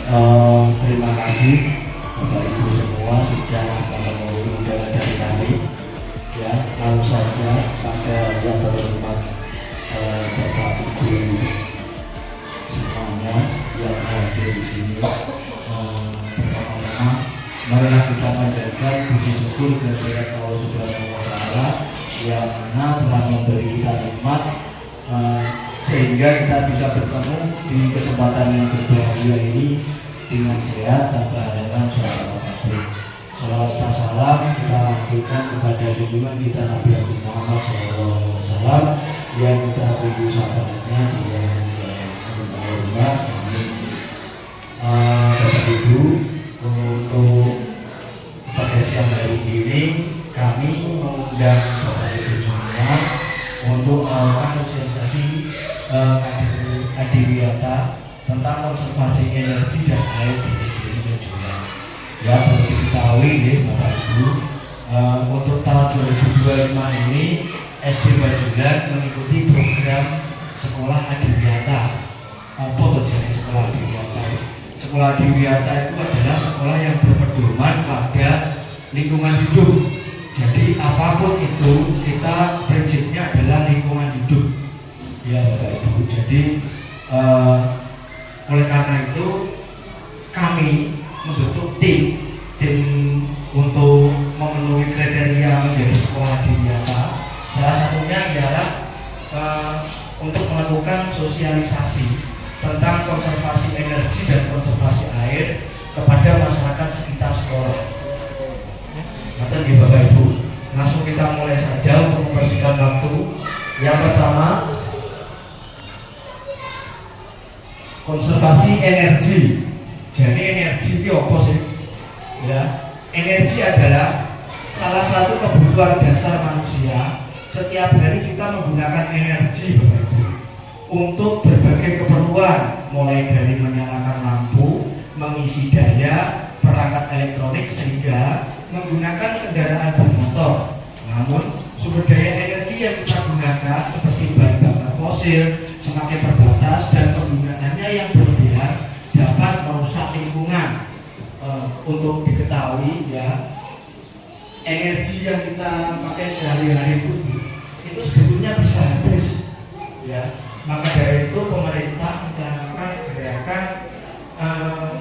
Terima kasih Bapak Ibu semua sudah memenuhi undangan dari kami. Ya, lalu saja pada yang terhormat Bapak Ibu semuanya yang hadir di sini. Pertama-tama, marilah kita panjatkan puji syukur kehadirat Allah Subhanahu wa Ta'ala yang mana telah memberi kita nikmat sehingga kita bisa bertemu di kesempatan yang berbahagia ini dengan sehat tanpa halangan suatu apapun. Salawat dan salam kita lakukan kepada junjungan kita Nabi Muhammad SAW yang kita tunggu syafaatnya di dalam Allah. Amin. Bapak Ibu, untuk pada siang hari ini kami mengundang Bapak Ibu semua untuk melakukan sosialisasi adiwiyata tentang konservasi energi dan air di SD Bajulan. Ya, perlu diketahui ya Bapak Ibu, untuk tahun 2025 ini SD Bajulan mengikuti program sekolah adiwiyata. Apa tuh jadi sekolah adiwiyata? Sekolah adiwiyata itu adalah sekolah yang berpedoman pada lingkungan hidup. Jadi apapun itu kita prinsipnya adalah lingkungan hidup. Ya Bapak Ibu. Jadi oleh karena itu kami membentuk tim untuk memenuhi kriteria menjadi sekolah adiwiyata. Salah satunya ialah untuk melakukan sosialisasi tentang konservasi energi dan konservasi air kepada masyarakat sekitar sekolah. Maka di Bapak Ibu, langsung kita mulai saja untuk mempersingkat waktu. Yang pertama, konservasi energi. Jadi energi itu apa sih? Ya, energi adalah salah satu kebutuhan dasar manusia. Setiap hari kita menggunakan energi, Bapak Ibu, untuk berbagai keperluan, mulai dari menyalakan lampu, mengisi daya, perangkat elektronik, sehingga menggunakan kendaraan bermotor. Namun sumber daya energi yang kita gunakan seperti bahan bakar fosil semakin terbatas dan penggunaannya yang berlebihan dapat merusak lingkungan. Untuk diketahui ya, energi yang kita pakai sehari-hari itu sebetulnya bisa habis ya. Maka dari itu pemerintah mencanangkan gerakan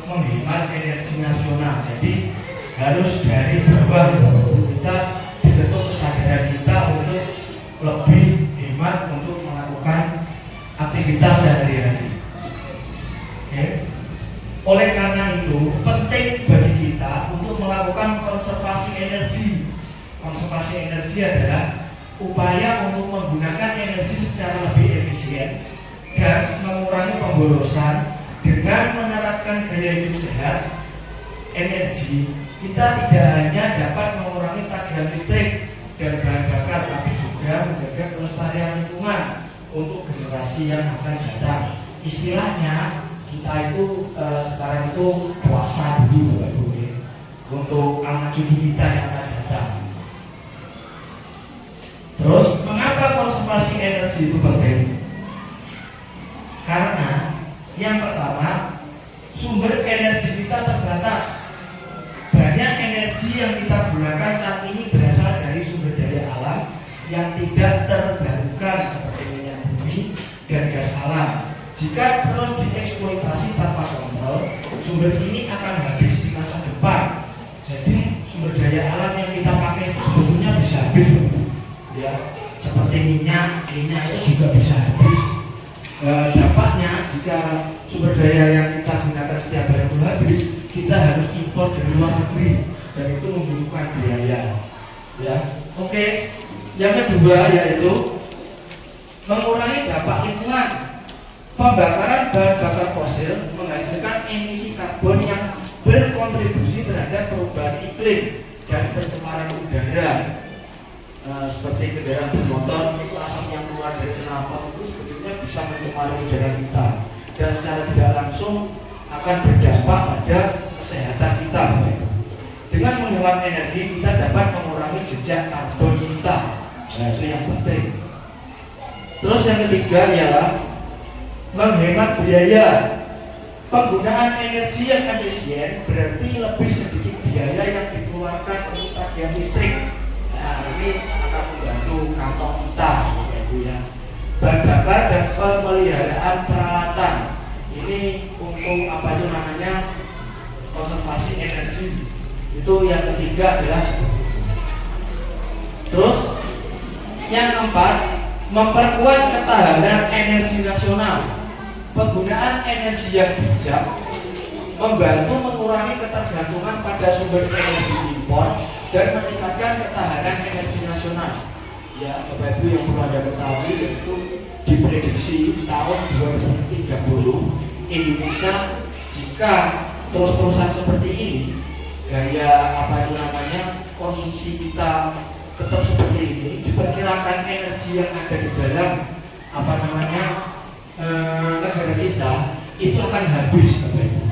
menghemat energi nasional. Jadi harus dari bawah kita dibentuk kesadaran kita untuk lebih hemat untuk melakukan aktivitas sehari-hari. Oleh karena itu penting bagi kita untuk melakukan konservasi energi. Konservasi energi adalah upaya untuk menggunakan energi secara lebih efisien dan mengurangi pemborosan. Dengan menerapkan gaya hidup sehat energi, kita tidak hanya dapat mengurangi tagihan listrik dan bahan bakar, tapi juga menjaga kelestarian lingkungan untuk generasi yang akan datang. Istilahnya kita itu sekarang itu puasa dulu Bapak Ibu, untuk anak cucu kita yang akan datang. Terus mengapa konservasi energi itu penting? Karena yang pertama, sumber energi kita terbatas. Banyak energi yang kita gunakan saat ini berasal dari sumber daya alam yang tidak terbarukan seperti minyak bumi dan gas alam. Jika terus dieksploitasi tanpa kontrol, sumber ini akan habis di masa depan. Jadi sumber daya alam yang kita pakai itu sebetulnya bisa habis, ya. Seperti minyak itu juga bisa habis. Dampaknya jika sumber daya yang kita gunakan setiap hari itu habis, kita harus impor dari luar negeri dan itu membutuhkan biaya. Ya, oke. Yang kedua yaitu mengurangi dampak lingkungan. Pembakaran bahan bakar fosil menghasilkan emisi karbon yang berkontribusi terhadap perubahan iklim dan pencemaran udara. Seperti kendaraan bermotor, itu asap yang keluar dari knalpot itu sebetulnya bisa mencemari udara kita dan secara tidak langsung akan berdampak pada kesehatan kita. Dengan menghemat energi, kita dapat mengurangi jejak karbon kita. Nah, itu yang penting. Terus yang ketiga ialah menghemat biaya. Penggunaan energi yang efisien berarti lebih sedikit biaya yang dikeluarkan untuk tagihan listrik. Nah, ini akan membantu kantong kita, Ibu ya. Bahan bakar dan pemeliharaan peralatan. Ini untuk apa itu namanya, konservasi energi. Itu yang ketiga adalah seperti itu. Terus yang keempat, memperkuat ketahanan energi nasional. Penggunaan energi yang bijak membantu mengurangi ketergantungan pada sumber energi impor dan meningkatkan ketahanan energi nasional. Ya, Bapak Ibu yang perlu Anda ketahui, yaitu diprediksi tahun 2030 Indonesia jika terus-terusan seperti ini, gaya apa itu namanya, konsumsi kita tetap seperti ini, diperkirakan energi yang ada di dalam apa namanya negara kita itu akan habis, Bapak Ibu.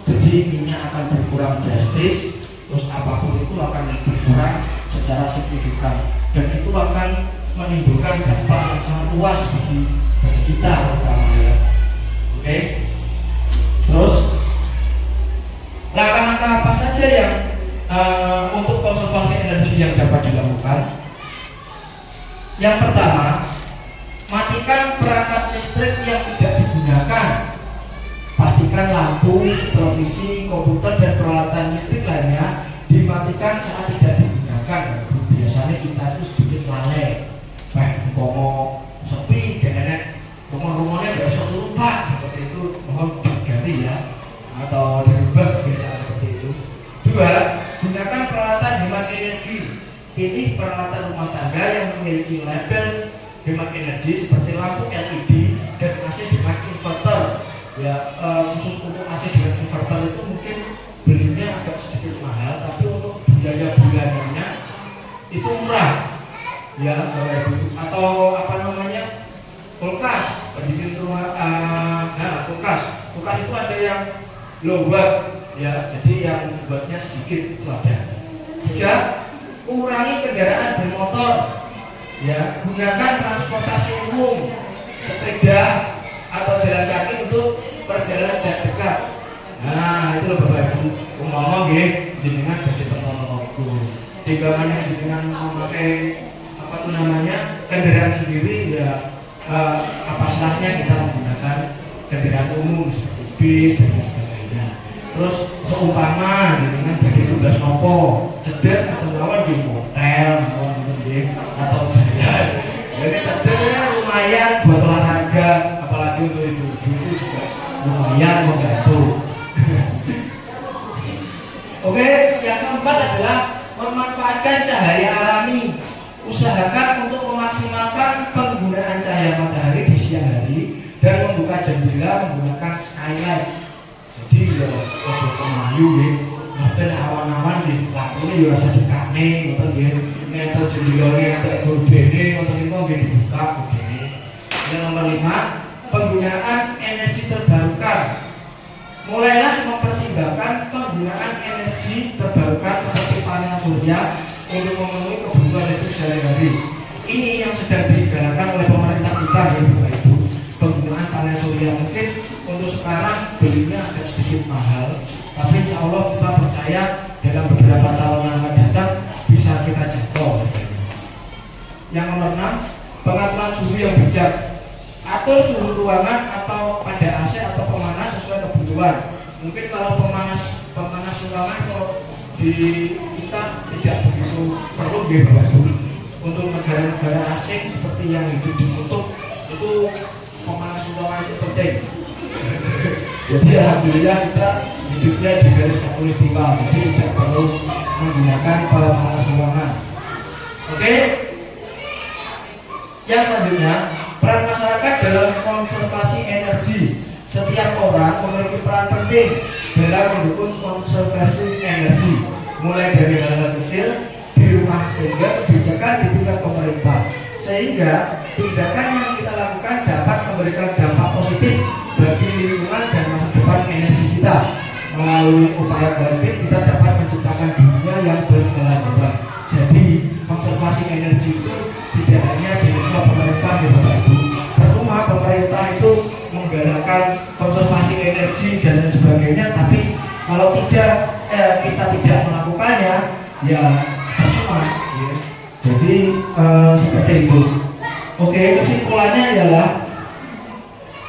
Jadi minyak akan berkurang drastis, terus apapun itu akan berkurang secara signifikan, dan itu akan menimbulkan dampak yang sangat luas bagi kita terutama ya. Oke. Terus langkah-langkah apa saja yang untuk konservasi energi yang dapat dilakukan? Yang pertama, matikan perangkat listrik yang tidak digunakan. Pastikan lampu, televisi, komputer, dan peralatan listrik lainnya dimatikan saat tidak digunakan. Biasanya kita itu sedikit lalai. Ngomong sepi, dan rumah-rumahnya gak bisa turun Pak, seperti itu, mohon diganti ya, atau dirubah biasa seperti itu. Dua, gunakan peralatan hemat energi. Pilih peralatan rumah tangga yang memiliki label hemat energi seperti lampu LED dan AC dengan inverter. Ya, khusus untuk AC dengan inverter itu mungkin belinya agak sedikit mahal, tapi untuk biaya bulanannya itu murah. Ya, atau apa namanya, kulkas, pendingin rumah, kulkas itu ada yang low watt, ya, jadi yang wattnya sedikit itu ada. Tiga, kurangi kendaraan bermotor. Ya, gunakan transportasi umum, sepeda atau jalan kaki untuk perjalanan jarak dekat. Nah, itu loh Bapak Ibu. Ngomong nggih, jenengan badhe teko timbangannya jenengan memakai apa itu namanya, kendaraan sendiri ya, apa salahnya kita menggunakan kendaraan umum seperti bis dan sebagainya. Terus seumpama jenengan badhe tugas nopo, cedek atau lawan di hotel, atau jalan. Jadi cedeknya lumayan buat olahraga, apalagi untuk ibu-ibu itu juga lumayan membantu. Oke, yang keempat adalah memanfaatkan cahaya alami. Usahakan untuk memaksimalkan penggunaan cahaya matahari di siang hari dan membuka jendela menggunakan skylight. Jadi ya ojo kemayu nggih, mboten awan-awan nggih, lakune ya rasa dekane ngoten nggih. Nek jendelane entek gordene ngoten niku nggih dibuka gordene. Yang nomor 5, penggunaan energi terbarukan. Mulailah mempertimbangkan penggunaan energi terbarukan seperti panel surya untuk memenuhi kebutuhan listrik sehari-hari. Ini yang sedang digalakkan oleh pemerintah kita ya Bapak Ibu. Penggunaan panel surya mungkin untuk sekarang belinya agak sedikit mahal, tapi insya Allah kita percaya dalam beberapa tahun yang akan datang bisa kita jangkau. Yang nomor 6, pengaturan suhu yang bijak. Atur suhu ruangan atau pada AC atau pemanas sesuai kebutuhan. Mungkin kalau pemanas ruangan kalau di kita tidak begitu perlu ya Bapak Ibu. Untuk negara-negara asing seperti yang hidup di kutub itu pemanas ruangan itu penting. Jadi alhamdulillah kita hidupnya di garis khatulistiwa, jadi tidak perlu menggunakan pemanas ruangan. Oke. Yang selanjutnya, peran masyarakat dalam konservasi energi. Setiap orang memiliki peran penting dalam mendukung konservasi energi, mulai dari hal-hal kecil di rumah sehingga kebijakan di tingkat pemerintah, sehingga tindakan yang kita lakukan dapat memberikan dampak positif bagi lingkungan dan masa depan energi kita. Melalui upaya kolektif kita dapat menciptakan dunia yang berkelanjutan. Jadi konservasi energi itu tidak hanya di level pemerintah ya Bapak Ibu. Percuma pemerintah itu menggalakkan konservasi energi ya percuma ya. Jadi seperti itu. Oke, kesimpulannya adalah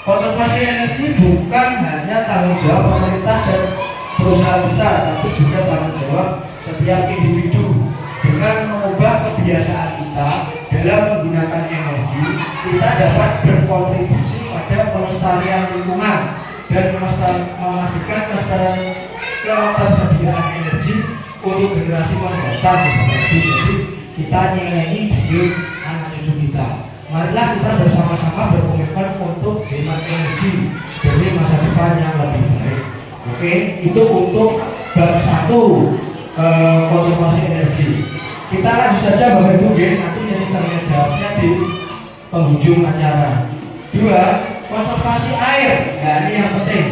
konservasi energi bukan hanya tanggung jawab pemerintah dan perusahaan besar, tapi juga tanggung jawab setiap individu. Dengan mengubah kebiasaan kita dalam menggunakan energi, kita dapat berkontribusi pada pelestarian lingkungan dan memastikan ketersediaan energi untuk generasi mendatang. Jadi kita nyenengi hidup anak cucu kita. Marilah kita bersama-sama berkomitmen untuk hemat energi demi masa depan yang lebih baik. Oke, itu untuk bab 1 konservasi energi. Kita lanjut saja Bapak Ibu, nanti sesi tanya jawabnya di penghujung acara. 2, konservasi air. Nah, ini yang penting.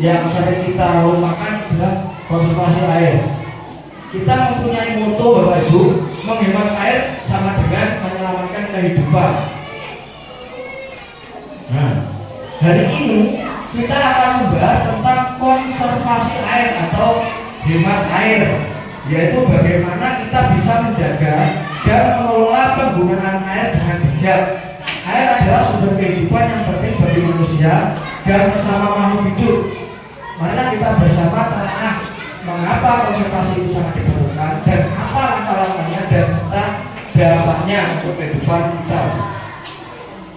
Yang sering kita lupakan adalah konservasi air. Kita mempunyai moto Bapak Ibu, menghemat air sama dengan menyelamatkan kehidupan. Nah, hari ini kita akan membahas tentang konservasi air atau hemat air, yaitu bagaimana kita bisa menjaga dan mengelola penggunaan air dengan bijak. Air adalah sumber kehidupan yang penting bagi manusia dan sesama makhluk hidup. Marilah kita bersama telaah mengapa konservasi itu sangat diperlukan dan apa langkah-langkahnya dan serta dampaknya untuk kehidupan kita.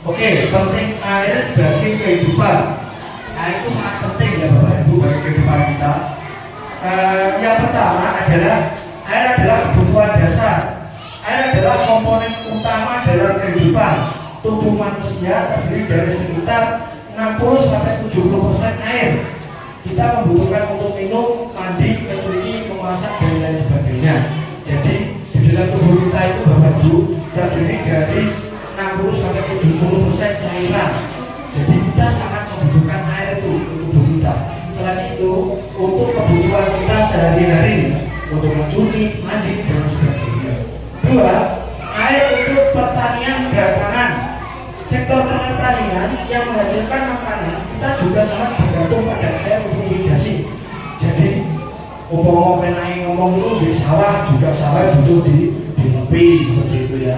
Oke, penting air bagi kehidupan. Air itu sangat penting ya Bapak Ibu bagi kehidupan kita. Yang pertama adalah air adalah kebutuhan dasar. Air adalah komponen utama dalam kehidupan. Tubuh manusia terdiri dari sekitar 60-70% air. Kita membutuhkan untuk minum, mandi, mencuci, memasak, dan lain sebagainya. Jadi di dalam tubuh kita itu Bapak Ibu terdiri dari 60-70% cairan. Jadi kita sangat membutuhkan air itu untuk tubuh kita. Selain itu untuk kebutuhan kita sehari-hari, untuk mencuci, mandi, dan sebagainya. 2, air untuk pertanian dan pangan. Sektor pertanian yang menghasilkan makanan kita juga sangat bergantung pada air untuk irigasi. Jadi ngomong itu di sawah juga sawah butuh dinepi seperti itu ya.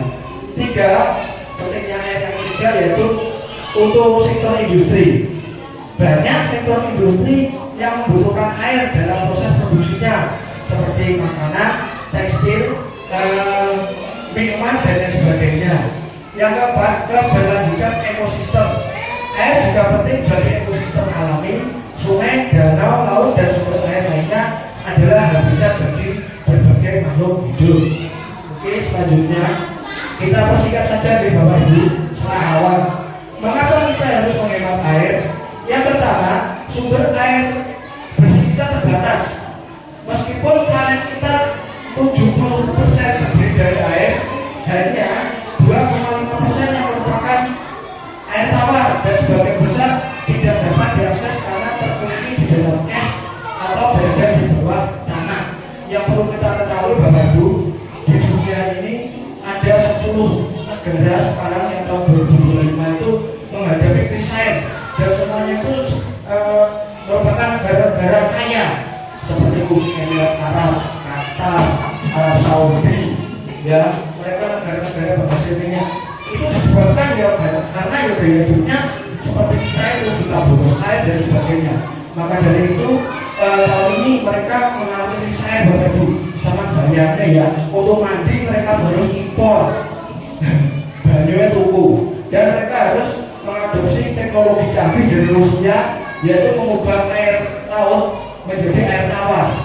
3, pentingnya air yang ketiga yaitu untuk sektor industri. Banyak sektor industri yang membutuhkan air dalam proses produksinya seperti makanan, tekstil, minuman dan lain sebagainya. Yang keempat, keberlanjutan ekosistem. Air juga penting bagi ekosistem alami. Sungai, danau, laut, dan sumber air lainnya adalah habitat bagi berbagai makhluk hidup. Oke, selanjutnya kita persingkat saja nih Bapak Ibu setelah awal. Mengapa kita harus menghemat air? Yang pertama, sumber air bersih kita terbatas. Meskipun planet kita 70% terdiri dari air, hanya 2,5% yang merupakan air tawar dan sebagian besar tidak dapat diakses karena terkunci di dalam es atau berada di bawah tanah. Yang perlu kita ketahui Bapak Ibu, di dunia ini ada 10 negara sekarang yang tahun 2025 itu menghadapi krisis air dan semuanya itu merupakan negara-negara kaya seperti Uni Emirat Arab, Qatar, Arab Saudi, ya mereka negara-negara penghasil minyak. Itu disebabkan ya karena ya daya hidupnya seperti kita boros air dan sebagainya. Maka dari itu tahun ini mereka mengalami krisis air Bapak Ibu. Sama bayarnya ya untuk mandi mereka harus impor banyunya tuku dan mereka harus mengadopsi teknologi canggih dari Rusia, yaitu mengubah air laut menjadi air tawar.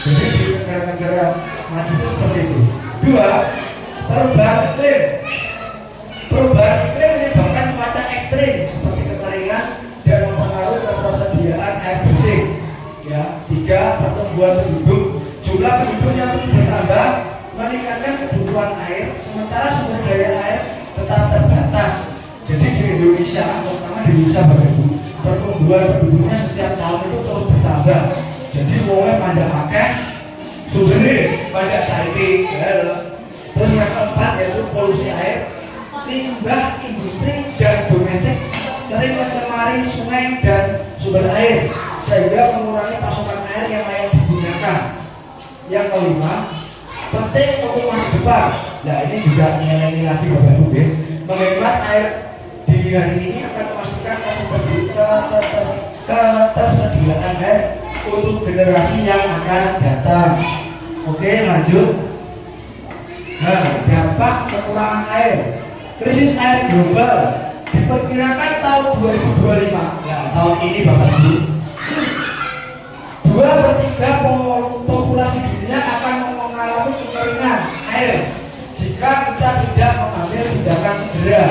Jadi di negara-negara maju itu seperti itu. 2, perubahan iklim. Perubahan iklim menyebabkan cuaca ekstrim seperti kekeringan dan mempengaruhi ketersediaan air bersih. Ya. 3, pertumbuhan penduduk. Jumlah penduduk yang terus bertambah meningkatkan kebutuhan air, sementara sumber daya air tetap terbatas. Jadi di Indonesia, terutama di Indonesia Bapak Ibu, pertumbuhan penduduknya setiap tahun itu terus bertambah. Jadi wongnya pada akeh, sumbernya pada saiki. Terus yang keempat yaitu polusi air. Limbah industri dan domestik sering mencemari sungai dan sumber air sehingga mengurangi pasokan air yang layak digunakan. Yang kelima, penting untuk masa depan. Nah ini juga nilai lagi Bapak Ibu, menghemat air di hari ini akan memastikan ketersediaan air untuk generasi yang akan datang. Oke, lanjut. Nah, dampak kekurangan air. Krisis air global diperkirakan tahun 2025. Ya, tahun ini Bapak Ibu. 2/3 populasi dunia akan mengalami kekeringan air jika kita tidak mengambil tindakan segera.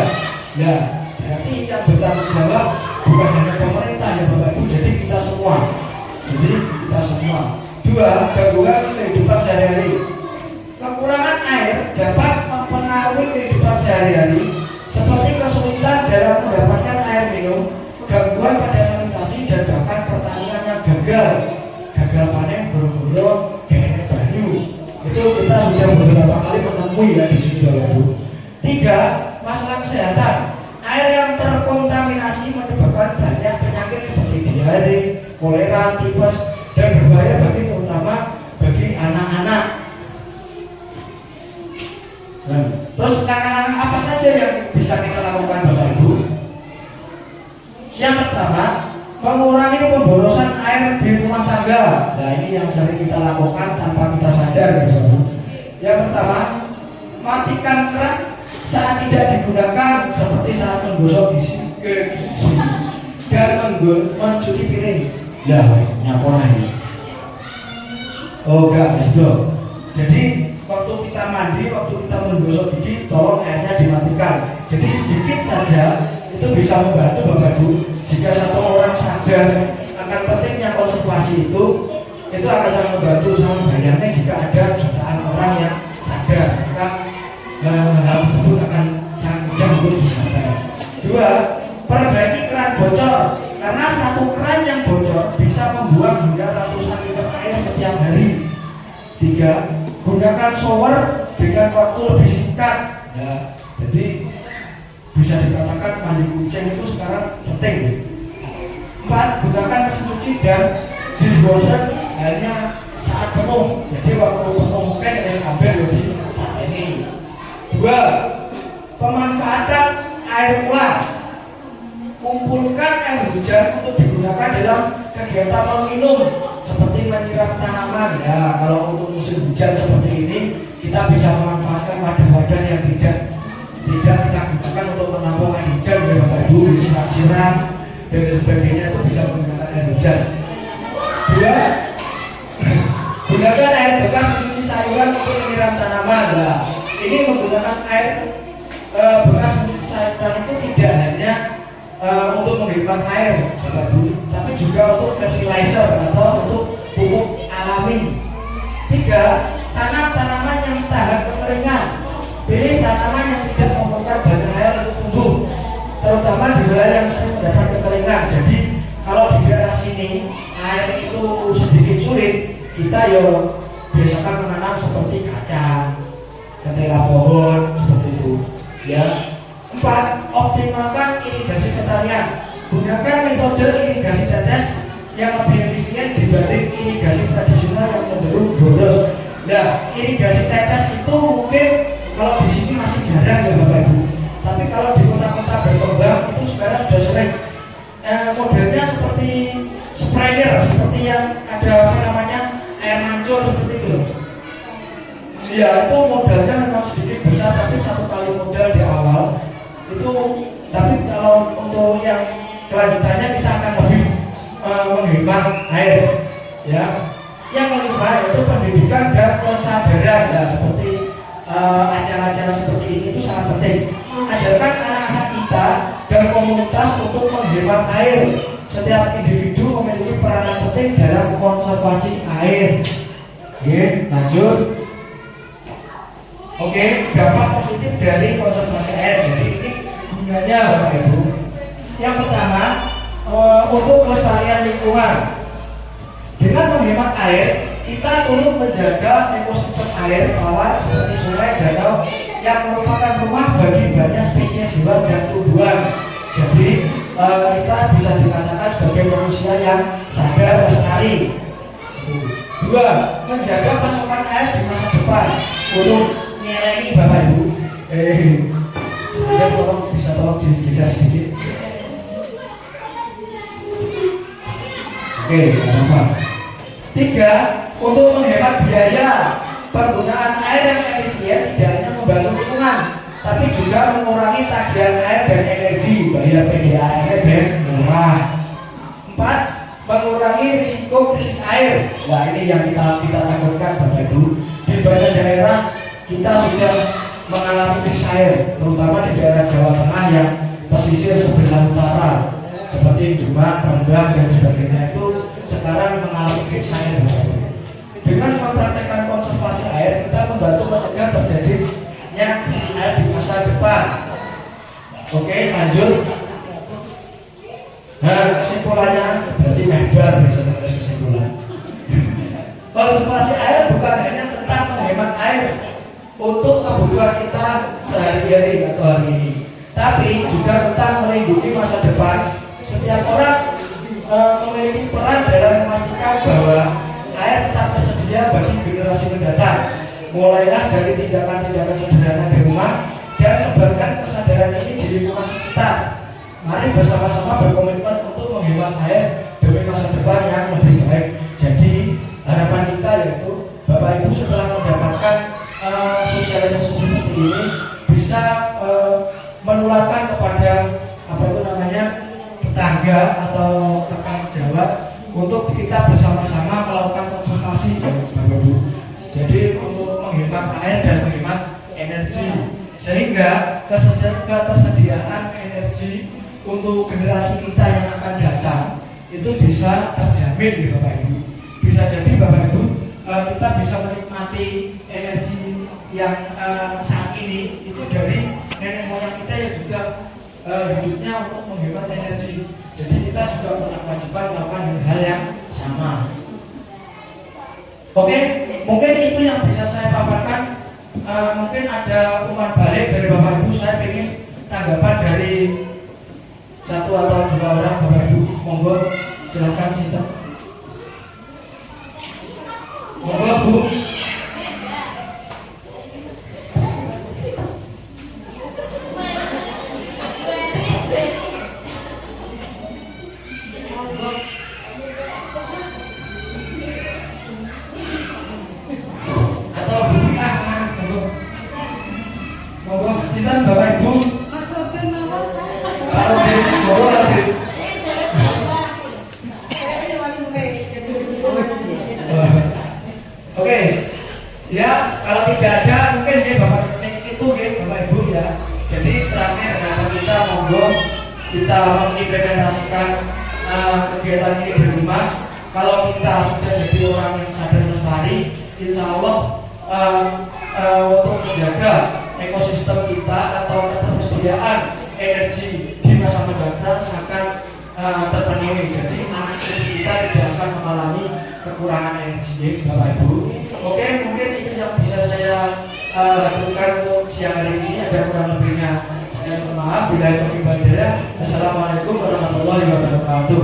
Ya, berarti yang bertanggung jawab bukan hanya pemerintah ya Bapak Ibu, jadi kita semua. Dua, gangguan kehidupan sehari-hari. Kekurangan air dapat mempengaruhi kehidupan sehari-hari seperti kesulitan dalam mendapatkan air minum, gangguan pada sanitasi, dan bahkan pertanian yang gagal panen, boro-boro kayak banyu. Itu kita sudah beberapa kali menemui ya di sini Bapak Ibu. 3, masalah kesehatan. Air yang terkontaminasi menyebabkan banyak penyakit seperti diare, kolera, tipes, dan berbahaya terutama bagi anak-anak. Nah, terus langkah-langkah apa saja yang bisa kita lakukan Bapak Ibu? Yang pertama, mengurangi pemborosan air di rumah tangga. Nah ini yang sering kita lakukan tanpa kita sadar Bapak Ibu. Yang pertama, matikan keran saat tidak digunakan seperti saat menggosok gigi dan mencuci piring. Lah, nyapon ini. Oh enggak, Mas Bro. Jadi waktu kita mandi, waktu kita menggosok gigi, tolong airnya dimatikan. Jadi sedikit saja itu bisa membantu Bapak Ibu. Jika satu orang sadar akan pentingnya konservasi itu akan sangat membantu. Sama bayangnya jika ada jutaan orang yang sadar, maka hal tersebut akan sangat mudah untuk disadar. 2, perbaiki keran bocor, karena satu keran yang bocor bisa membuang hingga ratusan liter air setiap hari. 3, gunakan shower dengan waktu lebih singkat. Ya, jadi bisa dikatakan mandi kucing itu sekarang penting. 4, gunakan mesin cuci dan dishwasher hanya saat penuh. Jadi waktu penuh mungkin ambil di ini. 2, pemanfaatan air ulang. Kumpulkan air hujan untuk digunakan dalam kegiatan meminum seperti menyiram tanaman. Ya, kalau untuk musim hujan seperti ini kita bisa memanfaatkan wadah-wadah yang tidak kita gunakan untuk menampung air hujan ya Bapak Ibu, disiram-siram dan sebagainya, itu bisa menggunakan air hujan. 2, gunakan air bekas mencuci sayuran untuk menyiram tanaman. Nah, ini menggunakan air bekas mencuci sayuran itu tidak hanya untuk menghemat air Bapak Ibu, tapi juga untuk fertilizer atau untuk pupuk alami. 3, tanam tanaman yang tahan kekeringan. Pilih tanaman yang tidak memerlukan banyak air untuk tumbuh, terutama di wilayah yang sering mendapat kekeringan. Jadi kalau di daerah sini air itu sedikit sulit, kita biasakan menanam seperti kacang, ketela pohon seperti itu. Ya. 4, optimalkan irigasi pertanian. Gunakan metode irigasi tetes yang lebih efisien dibanding irigasi tradisional yang cenderung boros. Nah, irigasi tetes itu mungkin kalau di sini masih jarang ya Bapak Ibu. Tapi kalau di kota-kota berkembang itu sekarang sudah sering. Modelnya seperti sprayer, seperti yang ada air mancur seperti itu. Ya, itu modalnya memang sedikit besar, tapi satu kali modal di awal itu. Tapi kalau untuk yang kelanjutannya kita akan lebih menghemat air. Ya, yang kelima itu pendidikan dan kesadaran. Nah, seperti acara-acara seperti ini itu sangat penting. Ajarkan anak-anak kita dan komunitas untuk menghemat air. Setiap individu memiliki peranan penting dalam konservasi air. Oke, lanjut. Oke, dampak positif dari konservasi air. Jadi ini gunanya Bapak Ibu. Yang pertama, untuk kelestarian lingkungan. Dengan menghemat air, kita turut menjaga ekosistem air bawah seperti sungai, danau yang merupakan rumah bagi banyak spesies hewan dan tumbuhan. Jadi kita bisa dikatakan sebagai manusia yang sadar lestari. Dua, menjaga pasokan air di masa depan untuk nyelengi Bapak Ibu. Ya tolong digeser sedikit. Oke, jangan lupa. Tiga, untuk menghemat biaya penggunaan air yang efisien tidak hanya membantu lingkungan, tapi juga mengurangi tagihan air dan energi, bayar PDAM dan murah. Empat, mengurangi risiko krisis air. Nah ini yang kita takutkan Bapak Ibu. Di banyak daerah kita sudah mengalami krisis air, terutama di daerah Jawa Tengah yang pesisir sebelah utara seperti Demak, Rembang dan sebagainya itu sekarang mengalami krisis air. Dengan mempraktekkan konservasi air, kita membantu mencegah terjadinya krisis air di masa depan. Oke, lanjut. Nah, kesimpulannya berarti lebar misalnya kesimpulan. Konservasi air bukan hanya tentang menghemat air untuk kebutuhan kita sehari-hari atau hari ini, tapi juga tentang melindungi masa depan. Setiap orang memiliki peran dalam memastikan bahwa air tetap tersedia bagi generasi mendatang. Mulailah dari tindakan-tindakan sederhana di rumah dan sebarkan kesadaran ini di lingkungan sekitar. Mari bersama-sama berkomitmen untuk menghemat air demi masa depan yang lebih baik. Jadi harapan kita yaitu Bapak Ibu setelah mendapatkan sosialisasi seperti ini bisa menularkan kepada tetangga atau rekan sejawat untuk kita bersama-sama melakukan konservasi Bapak Ibu. Jadi untuk menghemat air dan menghemat energi sehingga ketersediaan energi untuk generasi kita yang akan datang itu bisa terjamin ya Bapak Ibu. Bisa jadi Bapak Ibu kita bisa menikmati energi yang saat ini itu dari nenek moyang kita yang juga hidupnya untuk menghemat energi. Jadi kita juga punya kewajiban melakukan hal yang sama. Oke, mungkin itu yang bisa saya paparkan. Mungkin ada umpan balik dari Bapak Ibu. Saya ingin tanggapan dari satu atau dua orang Bapak Ibu. Monggo, silakan Sinta. Monggo Bu. Bapak Ibu, oke, ya kalau tidak ada mungkin ya Bapak itu ya Bapak Ibu ya. Jadi terakhir kita monggo kita mengimplementasikan kegiatan ini di rumah. Kalau kita sudah jadi orang yang sadar lestari, insya Allah untuk menjaga ekosistem kita atau ketersediaan energi di masa mendatang akan terpenuhi. Jadi anak kita tidak akan mengalami kekurangan energi Bapak Ibu. Oke, mungkin itu yang bisa saya lakukan untuk siang hari ini. Ada kurang lebihnya saya mohon maaf. Bila itu ibadah. Assalamualaikum warahmatullahi wabarakatuh.